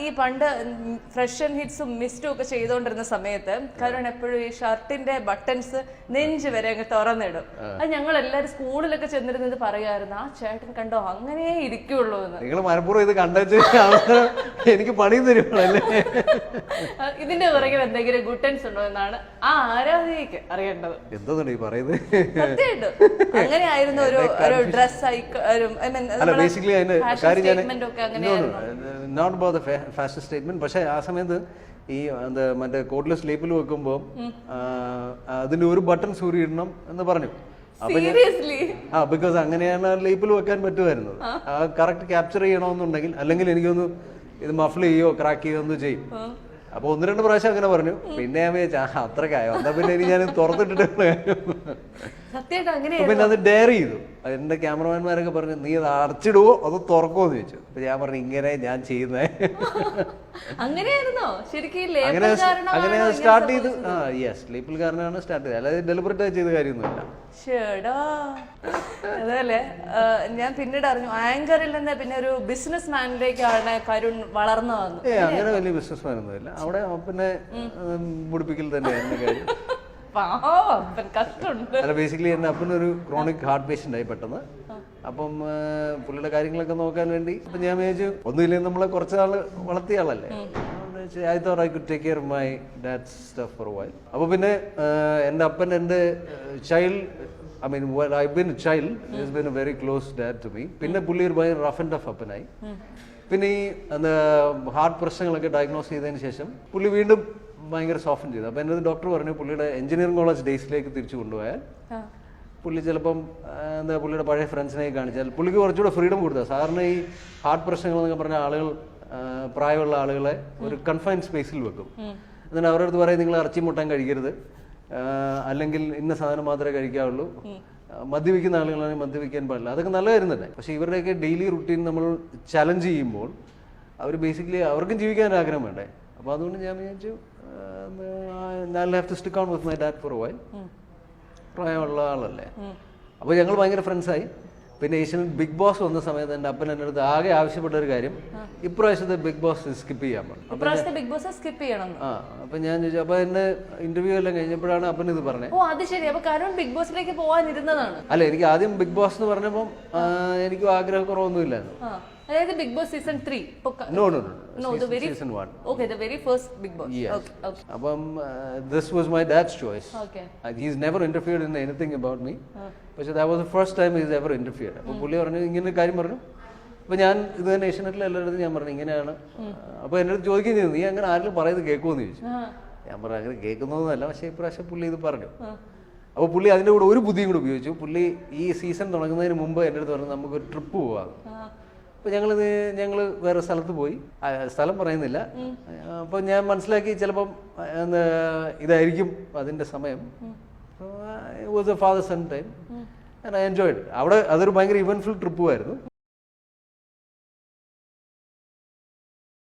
ഈ പണ്ട് fresh and ഹിറ്റ്സും മിസ്റ്റും ഒക്കെ ചെയ്തുകൊണ്ടിരുന്ന സമയത്ത് കാരണം എപ്പോഴും ഈ ഷർട്ടിന്റെ ബട്ടൺസ് നെഞ്ച് വരെ അങ്ങ് തുറന്നിടും. അത് ഞങ്ങൾ എല്ലാവരും സ്കൂളിലൊക്കെ ചെന്നിരുന്നത് പറയായിരുന്നു, ആ ചേട്ടൻ കണ്ടോ അങ്ങനെ ഇരിക്കുള്ളൂ എന്ന്. നിങ്ങൾ മനഃപൂർവ്വം ഇത് കണ്ടു എനിക്ക് പണി തരുമല്ലേ? ഇതിന്റെ പുറകിൽ എന്തെങ്കിലും ഗുട്ടൻസ് ഉണ്ടോ എന്നാണ് ആ ആരാധികയ്ക്ക് അറിയേണ്ടത്. എന്തോന്നുണ്ട് ഈ പറയുന്നത്? സത്യമായിട്ടും അങ്ങനെയായിരുന്നു ഒരു dress not about the fashion statement. പക്ഷെ ആ സമയത്ത് ഈ എന്താ മറ്റേ കോട്ടിലെ സ്ലീപ്പിൽ വെക്കുമ്പോൾ അതിന്റെ ഒരു ബട്ടൺ സൂര്യ ഇടണം എന്ന് പറഞ്ഞു. ബിക്കോസ് അങ്ങനെയാണ് ലീപ്പിൽ വെക്കാൻ പറ്റുമായിരുന്നത്. കറക്റ്റ് ക്യാപ്ചർ ചെയ്യണമെന്നുണ്ടെങ്കിൽ, അല്ലെങ്കിൽ എനിക്കൊന്ന് ഇത് മഫ്ൽ ചെയ്യോ ക്രാക്ക് ചെയ്യോ ഒന്ന് ചെയ്യും. അപ്പൊ 1-2 പ്രാവശ്യം അങ്ങനെ പറഞ്ഞു. പിന്നെ ഞാൻ വിചാരിച്ചാ അത്രക്കായോ, എന്നാ പിന്നെ ഇനി ഞാൻ തുറന്നിട്ടിട്ടുള്ള കാര്യം. പിന്നെ അത് ഡെയർ ചെയ്തു. എന്റെ ക്യാമറമാൻമാരൊക്കെ പറഞ്ഞു, നീ അത് അടച്ചിടുവോ അതോ തുറക്കുമോ എന്ന് ചോദിച്ചു. അപ്പൊ ഞാൻ പറഞ്ഞു, ഇങ്ങനെ ഞാൻ ചെയ്യുന്നേ. അങ്ങനെ സ്റ്റാർട്ട് ചെയ്ത് യെസ് ലീപ്പിൽ കാരനാണ് സ്റ്റാർട്ട് ചെയ്തത്, അല്ലാതെ ഡെലിബറേറ്റ് ആയി ചെയ്ത കാര്യമൊന്നുമില്ല. അതല്ലേ ഞാൻ പിന്നീട് അറിഞ്ഞു ആങ്കറിൽ നിന്ന് പിന്നെ ഒരു ബിസിനസ് മാനിലേക്കാണ് കരുൺ വളർന്നു വന്നു. അങ്ങനെ വലിയ ബിസിനസ് മാൻ ഒന്നുമില്ല, അവിടെ പിന്നെ മുടിപ്പിക്കൽ തന്നെയായിരുന്നു കാര്യം. അല്ല ബേസിക്കലി എന്റെ അപ്പനൊരു ക്രോണിക് ഹാർട്ട് പേഷ്യന്റ് ആയി പെട്ടെന്ന്. അപ്പം പുള്ളിയുടെ കാര്യങ്ങളൊക്കെ നോക്കാൻ വേണ്ടി അപ്പൊ ഞാൻ വിചാരിച്ചു, ഒന്നുമില്ലെങ്കിൽ നമ്മളെ കുറച്ചാള് വളർത്തിയ ആളല്ലേ, I thought I could take care of my dad's stuff for a while. അപ്പോൾ പിന്നെ എൻ്റെ അപ്പൻ എൻ്റെ child, I mean when I've been a child, he's been a very close dad to me. പിന്നെ പുള്ളി ഒരു ഭയങ്കര റഫ് ആൻഡ് ടഫ് അപ്പനായി. പിന്നെ ഈ എന്താ ഹാർട്ട് പ്രശ്നങ്ങളൊക്കെ ഡയഗ്നോസ് ചെയ്തതിന് ശേഷം പുള്ളി വീണ്ടും ഭയങ്കര സോഫൻ ചെയ്തു. അപ്പോൾ എൻ്റെ ഡോക്ടർ പറഞ്ഞു, പുള്ളിയുടെ എഞ്ചിനീയറിംഗ് കോളേജ് ഡേയ്സിലേക്ക് തിരിച്ചു കൊണ്ടുപോയാൽ പുള്ളി ചിലപ്പം എന്താ പുള്ളിയുടെ പഴയ ഫ്രണ്ട്സിനെ കാണിച്ചാൽ പുള്ളിക്ക് കുറച്ചുകൂടെ ഫ്രീഡം കൊടുത്താൽ. സാറിന് ഈ ഹാർട്ട് പ്രശ്നങ്ങൾ എന്നൊക്കെ പറഞ്ഞ ആളുകൾ പ്രായമുള്ള ആളുകളെ ഒരു കൺഫൈൻഡ് സ്പേസിൽ വെക്കും. എന്നിട്ട് അവരുടെ അടുത്ത് പറയും, നിങ്ങൾ ഇറച്ചി മുട്ടാൻ കഴിക്കരുത്, അല്ലെങ്കിൽ ഇന്ന സാധനം മാത്രമേ കഴിക്കാവുള്ളൂ, മദ്യപിക്കുന്ന ആളുകളാണെങ്കിൽ മദ്യപിക്കാൻ പാടില്ല. അതൊക്കെ നല്ല കാര്യം തന്നെ. പക്ഷേ ഇവരുടെയൊക്കെ ഡെയിലി റുട്ടീൻ നമ്മൾ ചലഞ്ച് ചെയ്യുമ്പോൾ അവർ ബേസിക്കലി അവർക്കും ജീവിക്കാൻ ആഗ്രഹം വേണ്ടേ. അപ്പോൾ അതുകൊണ്ട് ഞാൻ വിചാരിച്ചു, I'll have to stick on with my dad for a while. പ്രായമുള്ള ആളല്ലേ. അപ്പോൾ ഞങ്ങൾ ഭയങ്കര ഫ്രണ്ട്സായി. പിന്നെ ഏഷ്യനിൽ ബിഗ് ബോസ് വന്ന സമയത്ത് എൻ്റെ അപ്പൻ എൻ്റെ അടുത്ത് ആകെ ആവശ്യപ്പെട്ട ഒരു കാര്യം, ഇപ്രാവശ്യത്തെ ബിഗ് ബോസ് സ്കിപ്പ് ചെയ്യാൻ പറഞ്ഞു. അപ്പൊ ഞാൻ ചോദിച്ചു, അപ്പൊ എന്റെ ഇന്റർവ്യൂ എല്ലാം കഴിഞ്ഞപ്പോഴാണ് അപ്പൻ ഇത് പറഞ്ഞത്. ബിഗ് ബോസിലേക്ക് പോകാനിരുന്നതാണ്. അല്ല, എനിക്ക് ആദ്യം ബിഗ് ബോസ് എന്ന് പറഞ്ഞപ്പോൾ എനിക്കും ആഗ്രഹക്കുറവൊന്നുമില്ലായിരുന്നു. അതായത് Bigg Boss season 3? No, season 1. Okay, the very first Big Boss. Yes. Okay. അപ്പം this was my dad's choice. Okay. He's never interfered in anything about me. പക്ഷേ that was the first time he's ever interfered. അപ്പോൾ പുള്ളി പറഞ്ഞു, ഇങ്ങനെ ഒരു കാര്യം പറഞ്ഞു. അപ്പോൾ ഞാൻ ഇത് തന്നെ ഏഷ്യനെറ്റിൽ എല്ലായിടത്തും ഞാൻ പറഞ്ഞു ഇങ്ങനെയാണ്. അപ്പോൾ എൻ്റെ അടുത്ത് ചോദിക്കുകയും ചെയ്തു, നീ അങ്ങനെ ആരെങ്കിലും പറയുന്നത് കേൾക്കുമെന്ന് ചോദിച്ചു. ഞാൻ പറഞ്ഞു, അങ്ങനെ കേൾക്കുന്നതൊന്നുമല്ല, പക്ഷേ ഇപ്രാവശ്യം പുള്ളി ഇത് പറഞ്ഞു. അപ്പോൾ പുള്ളി അതിൻ്റെ കൂടെ ഒരു ബുദ്ധിയും കൂടെ ഉപയോഗിച്ചു. പുള്ളി ഈ സീസൺ തുടങ്ങുന്നതിന് മുമ്പ് എൻ്റെ അടുത്ത് പറഞ്ഞു, നമുക്കൊരു ട്രിപ്പ് പോകാം. അപ്പോൾ ഞങ്ങൾ വേറെ സ്ഥലത്ത് പോയി, സ്ഥലം പറയുന്നില്ല. അപ്പോൾ ഞാൻ മനസ്സിലാക്കി ചിലപ്പം ഇതായിരിക്കും അതിൻ്റെ സമയം. It was a father-son time and I enjoyed it. അവിടെ അതൊരു ഭയങ്കര ഇവന്റ്ഫുൾ ട്രിപ്പുമായിരുന്നു.